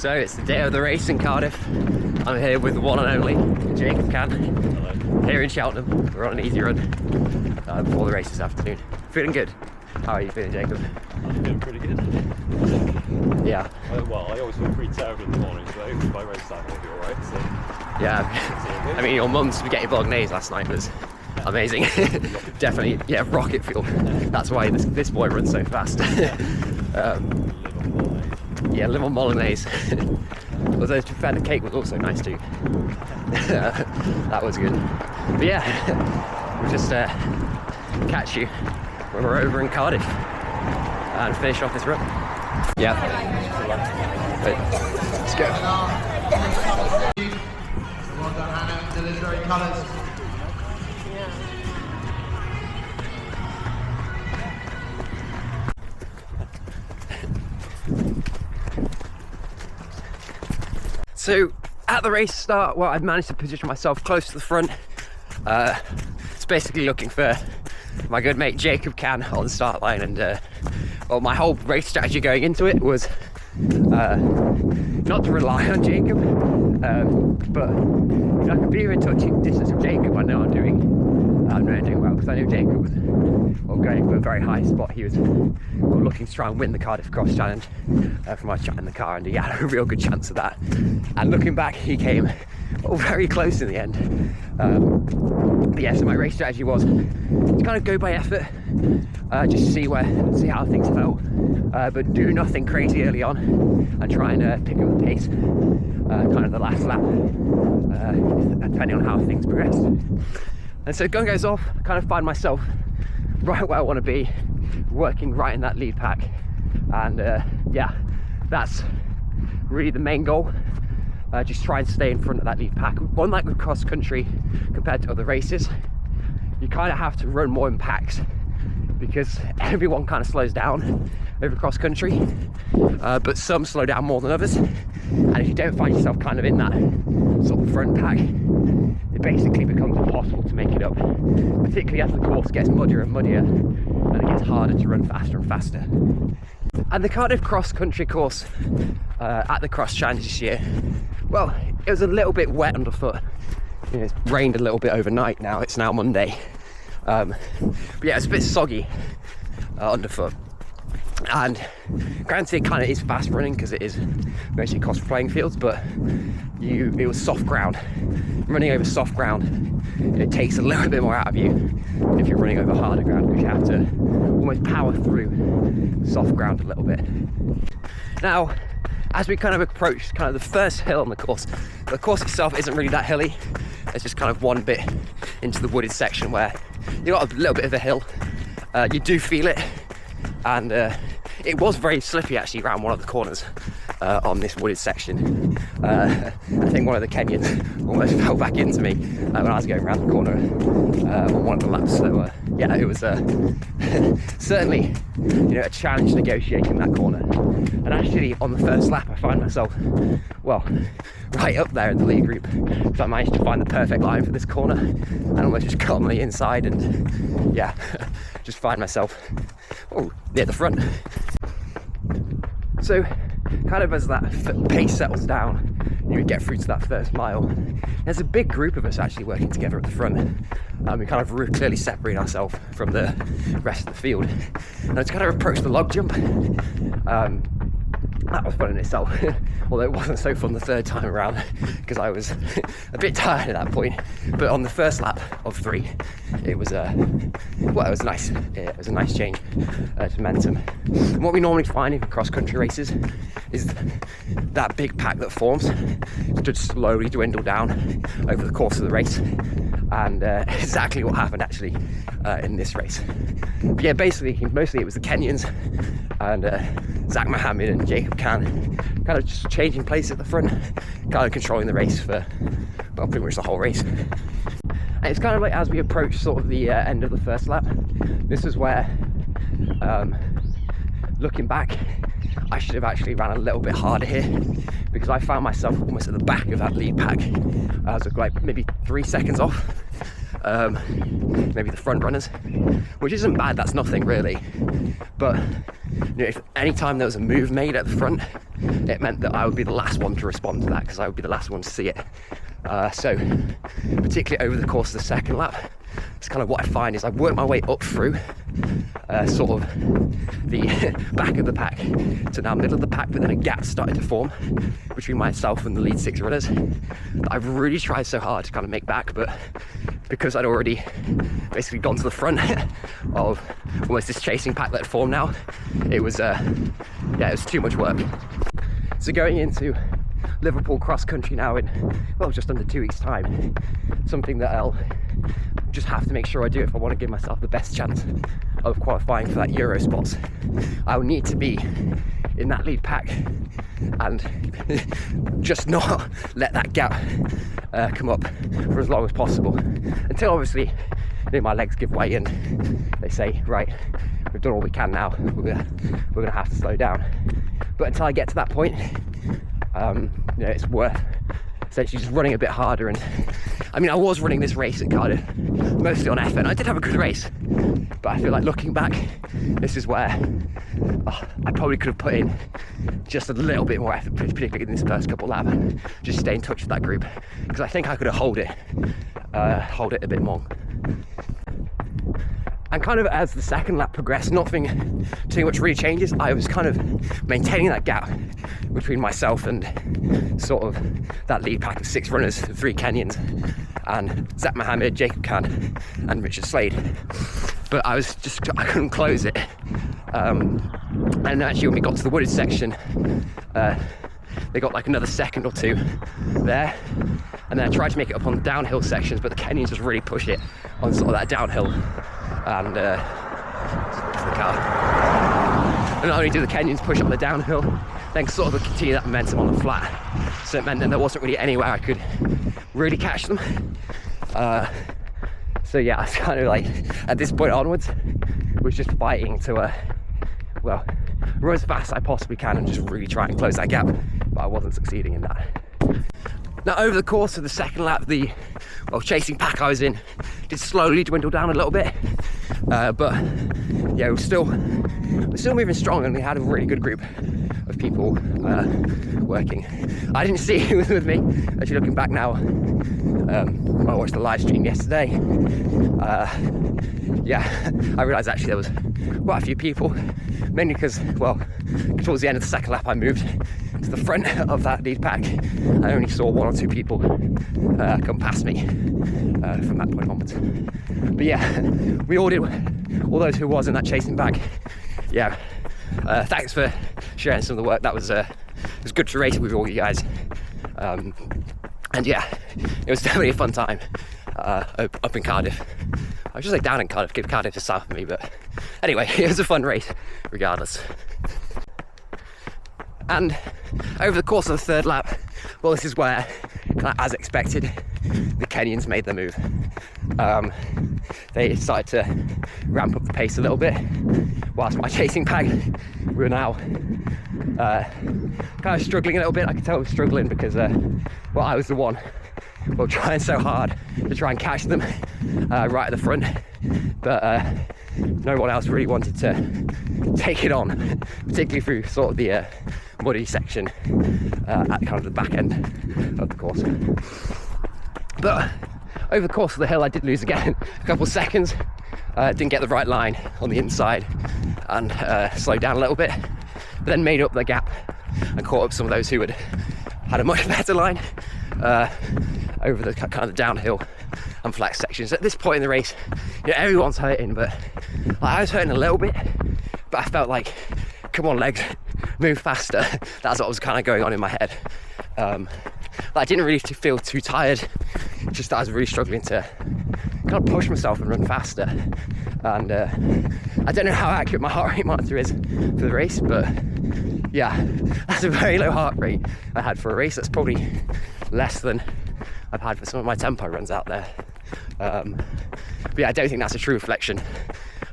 So it's the day of the race in Cardiff. I'm here with the one and only Jacob Can. Hello. Here in Cheltenham. We're on an easy run before the race this afternoon. Feeling good. How are you feeling, Jacob? I'm feeling pretty good. Yeah. Well, I always feel pretty terrible in the morning, so by race time I'll be alright. So. Yeah. I mean, your mum's spaghetti bolognese last night was amazing. Definitely, yeah, rocket fuel. That's why this boy runs so fast. Yeah, live on bolognese. Although to be fair, the cake was also nice too. That was good. But yeah, we'll just catch you when we're over in Cardiff and finish off this run. Yeah. Right. Let's go. Well done, Hannah, the literary colours. So at the race start, well, I've managed to position myself close to the front. It's basically looking for my good mate Jacob Can on the start line, and well, my whole race strategy going into it was not to rely on Jacob, but if I could be in touching distance of Jacob, I know I'm doing well, because I knew Jacob was going for a very high spot. He was looking to try and win the Cardiff Cross Challenge from my chat in the car, and he had a real good chance of that. And looking back, he came very close in the end. But yeah, so my race strategy was to kind of go by effort, just see how things felt, but do nothing crazy early on, and try and pick up the pace kind of the last lap, depending on how things progressed. And so gun goes off, I kind of find myself right where I want to be, working right in that lead pack, and yeah, that's really the main goal. Just try and stay in front of that lead pack. One like with cross country compared to other races, you kind of have to run more in packs because everyone kind of slows down over cross country, but some slow down more than others. And if you don't find yourself kind of in that sort of front pack, it basically becomes impossible to make it up, particularly as the course gets muddier and muddier and it gets harder to run faster and faster. And the Cardiff cross country course at the Cross Challenge this year, well, it was a little bit wet underfoot. You know, it's rained a little bit overnight now, it's now Monday. But yeah, it's a bit soggy underfoot. And granted, it kind of is fast running because it is mostly across playing fields, but it was soft ground. Running over soft ground, it takes a little bit more out of you than if you're running over harder ground, because you have to almost power through the soft ground a little bit. Now, as we kind of approach kind of the first hill on the course itself isn't really that hilly. It's just kind of one bit into the wooded section where you got a little bit of a hill. You do feel it, and it was very slippy actually around one of the corners on this wooded section. I think one of the Kenyans almost fell back into me when I was going around the corner on one of the laps. So yeah, it was certainly, you know, a challenge negotiating that corner. And actually on the first lap I find myself, well, right up there in the lead group, so I managed to find the perfect line for this corner and almost just got on the inside, and yeah, just find myself near the front. So kind of as that pace settles down, you get through to that first mile, there's a big group of us actually working together at the front. We kind of clearly separate ourselves from the rest of the field, and it's kind of approached the log jump. That was fun in itself, although it wasn't so fun the third time around because I was a bit tired at that point. But on the first lap of 3, it was well, it was nice. It was a nice change to momentum. And what we normally find in cross-country races is that big pack that forms to slowly dwindle down over the course of the race, and exactly what happened actually in this race. But yeah, basically, mostly it was the Kenyans and Zach Mohammed and Jacob Can kind of just changing place at the front, kind of controlling the race for, well, pretty much the whole race. And it's kind of like as we approach sort of the end of the first lap, this is where, looking back, I should have actually ran a little bit harder here, because I found myself almost at the back of that lead pack. I was like maybe 3 seconds off, maybe the front runners, which isn't bad, that's nothing really. But you know, if any time there was a move made at the front, it meant that I would be the last one to respond to that, because I would be the last one to see it. So particularly over the course of the second lap, it's kind of what I find is I work my way up through sort of the back of the pack to now middle of the pack, but then a gap started to form between myself and the lead 6 runners that I've really tried so hard to kind of make back, but because I'd already basically gone to the front of almost this chasing pack that had formed now, it was it was too much work. So going into Liverpool cross country now in, well, just under 2 weeks time, something that I'll just have to make sure I do if I want to give myself the best chance of qualifying for that Euro spots. I'll need to be in that lead pack and just not let that gap come up for as long as possible, until obviously, you know, my legs give way and they say, right, we've done all we can now, we're gonna have to slow down. But until I get to that point, you know, it's worth essentially just running a bit harder. And I mean, I was running this race at Cardiff mostly on FN. I did have a good race, but I feel like looking back, this is where I probably could have put in just a little bit more effort, particularly in this first couple laps, just stay in touch with that group, because I think I could have hold it a bit more. And kind of as the second lap progressed, nothing too much really changes. I was kind of maintaining that gap between myself and sort of that lead pack of 6 runners, 3 Kenyans, and Zach Mohammed, Jacob Khan, and Richard Slade. But I couldn't close it. And actually when we got to the wooded section, they got like another second or 2 there. And then I tried to make it up on the downhill sections, but the Kenyans just really push it on sort of that downhill. And the car. And not only do the Kenyans push up the downhill, then sort of continue that momentum on the flat. So it meant that there wasn't really anywhere I could really catch them. So yeah, I was kind of like, at this point onwards, was just fighting to, well, run as fast as I possibly can and just really try and close that gap. But I wasn't succeeding in that. Now over the course of the second lap, the chasing pack I was in did slowly dwindle down a little bit, but yeah, we're still moving strong, and we had a really good group of people working. I didn't see who was with me. Actually, looking back now, I watched the live stream yesterday. Yeah, I realised actually there was quite a few people, mainly because, well, towards the end of the second lap I moved to the front of that lead pack. I only saw 1 or 2 people come past me from that point onwards. But yeah, we all did, all those who was in that chasing pack, yeah, thanks for sharing some of the work. That was it was good to race with all you guys. And yeah, it was definitely a fun time up in Cardiff. I should say down in Cardiff, give Cardiff is south of me, but anyway, it was a fun race regardless. And over the course of the third lap, well, this is where, kind of as expected, the Kenyans made their move. They started to ramp up the pace a little bit, whilst my chasing pack, we were now kind of struggling a little bit. I could tell we were struggling because, well, I was the one, well, trying so hard to try and catch them right at the front, but no one else really wanted to take it on, particularly through sort of the muddy section at kind of the back end of the course. But over the course of the hill, I did lose again a couple of seconds. Didn't get the right line on the inside and slowed down a little bit, but then made up the gap and caught up some of those who had a much better line over the kind of the downhill and flat sections. At this point in the race, you know, everyone's hurting, but I was hurting a little bit, but I felt like, come on legs, move faster. That's what was kind of going on in my head. I didn't really feel too tired, just that I was really struggling to kind of push myself and run faster. And I don't know how accurate my heart rate monitor is for the race, but yeah, that's a very low heart rate I had for a race. That's probably less than I've had for some of my tempo runs out there. But yeah, I don't think that's a true reflection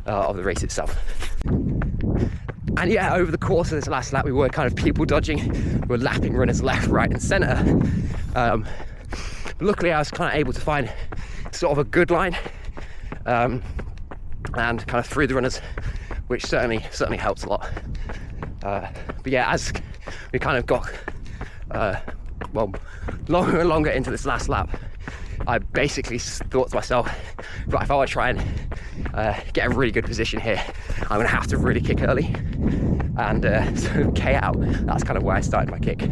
of the race itself. And yeah, over the course of this last lap, we were kind of people dodging. We were lapping runners left, right and centre. But luckily I was kind of able to find sort of a good line, and kind of through the runners, which certainly helps a lot. But yeah, as we kind of got well, longer and longer into this last lap, I basically thought to myself, right, if I want to try and get a really good position here, I'm going to have to really kick early and sort of K out. That's kind of where I started my kick.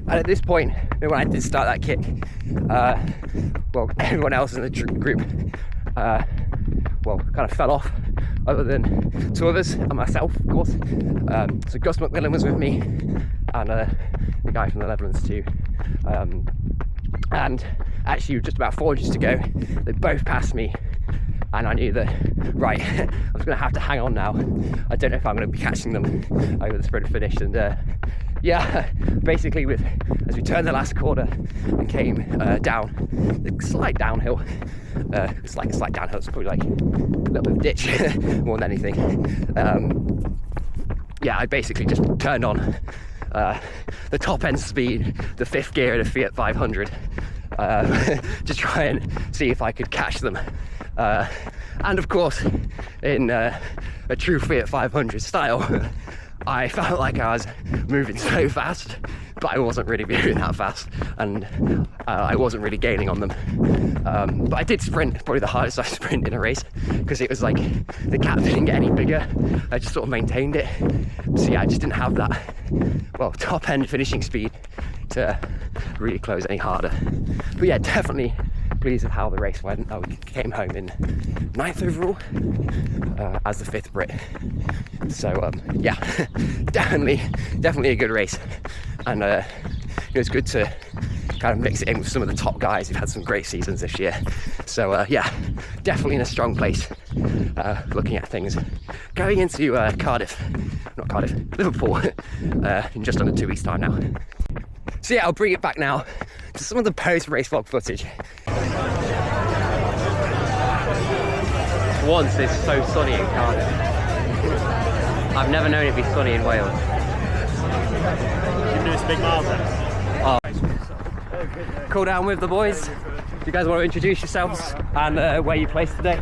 And at this point, when I did start that kick, well, everyone else in the group, well, kind of fell off, other than 2 others and myself, of course. So Gus McMillan was with me, and the guy from the Netherlands too. And actually, just about 4 inches to go, they both passed me, and I knew that, right, I was going to have to hang on now. I don't know if I'm going to be catching them over the sprint finish. And yeah, basically, as we turned the last corner and came down the slight downhill, it's like a slight downhill, it's probably like a little bit of ditch more than anything. Yeah, I basically just turned on the top end speed, the 5th gear in a Fiat 500, to try and see if I could catch them. And of course, in a true Fiat 500 style, I felt like I was moving so fast, but I wasn't really moving that fast, and I wasn't really gaining on them. But I did sprint, probably the hardest I sprint in a race, because it was like the gap didn't get any bigger. I just sort of maintained it. So yeah, I just didn't have that, well, top end finishing speed to really close any harder. But yeah, definitely pleased with how the race went. I came home in 9th overall as the 5th Brit. So yeah, definitely a good race, and it was good to kind of mix it in with some of the top guys who've had some great seasons this year. So yeah, definitely in a strong place, looking at things going into Liverpool in just under 2 weeks time now. So yeah, I'll bring it back now to some of the post-race vlog footage. Once it's so sunny in Cardiff. I've never known it to be sunny in Wales. You do some big miles then? Oh. Cool down with the boys. Do you guys want to introduce yourselves and where you placed today?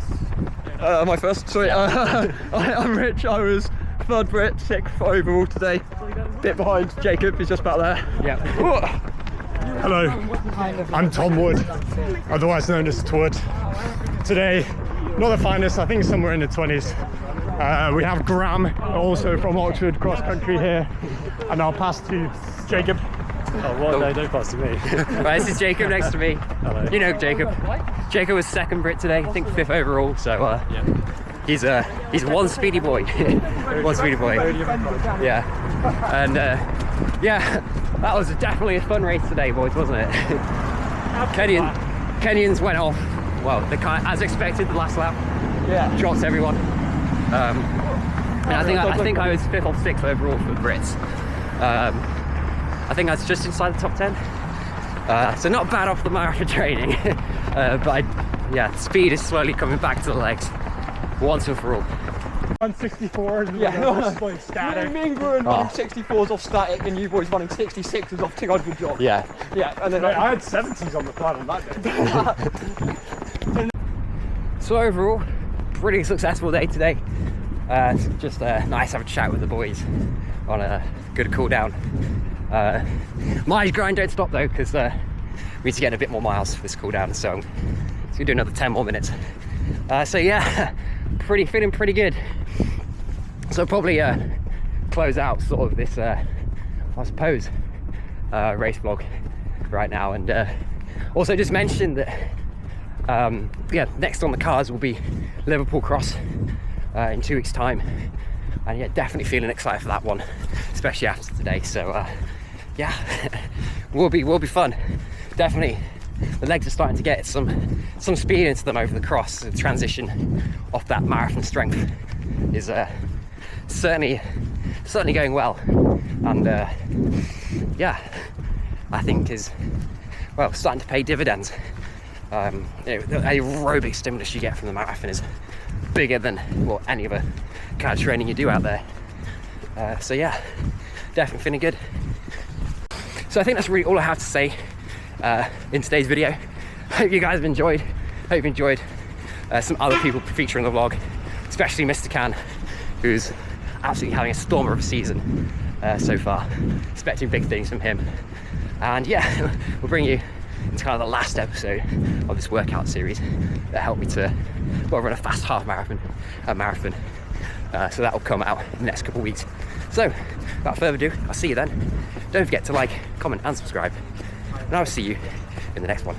My first, sorry, I'm Rich. I was 3rd Brit, 6th overall today. Bit behind Jacob, he's just about there. Yeah. Hello, I'm Tom Wood, otherwise known as Twood. Today, not the finest, I think somewhere in the 20s. We have Graham, also from Oxford, cross country here, and I'll pass to Jacob. Oh, what? No, don't pass to me. Right, this is Jacob next to me. Hello. You know Jacob. Jacob was 2nd Brit today, I think 5th overall, so Yeah. he's one speedy boy. One speedy boy. Yeah. And yeah, that was definitely a fun race today, boys, wasn't it? Kenyans went off, well, as expected, the last lap. Yeah. Dropped everyone. And I think I was 5th or 6th overall for the Brits. I think I was just inside the top 10. So not bad off the marathon training. But yeah, speed is slowly coming back to the legs, once and for all. 164 Yeah, no, static. me and Gruen running 64s off static, and you boys running 66s off King Good job. Yeah. Yeah, and then I had 70s on the plan on that day. So overall, pretty successful day today. Just nice to have a chat with the boys on a good cool down. My grind don't stop though, because we need to get a bit more miles for this cool down, so I'm gonna do another 10 more minutes. So yeah, feeling pretty good. So probably close out sort of this I suppose race vlog right now, and also just mention that yeah, next on the cards will be Liverpool Cross in 2 weeks time, and yeah, definitely feeling excited for that one, especially after today. So yeah, will be fun. Definitely the legs are starting to get some speed into them over the cross. The transition off that marathon strength is certainly going well, and yeah, I think is, well, starting to pay dividends. The aerobic stimulus you get from the marathon is bigger than any other kind of training you do out there. So yeah, definitely feeling good. So I think that's really all I have to say in today's video. Hope you guys have enjoyed. hope you enjoyed some other people featuring the vlog, especially Mr. Can, who's absolutely having a stormer of a season so far. Expecting big things from him. And yeah, we'll bring you into kind of the last episode of this workout series that helped me to run a fast half marathon, so that will come out in the next couple of weeks. So without further ado, I'll see you then. Don't forget to like, comment and subscribe, and I'll see you in the next one.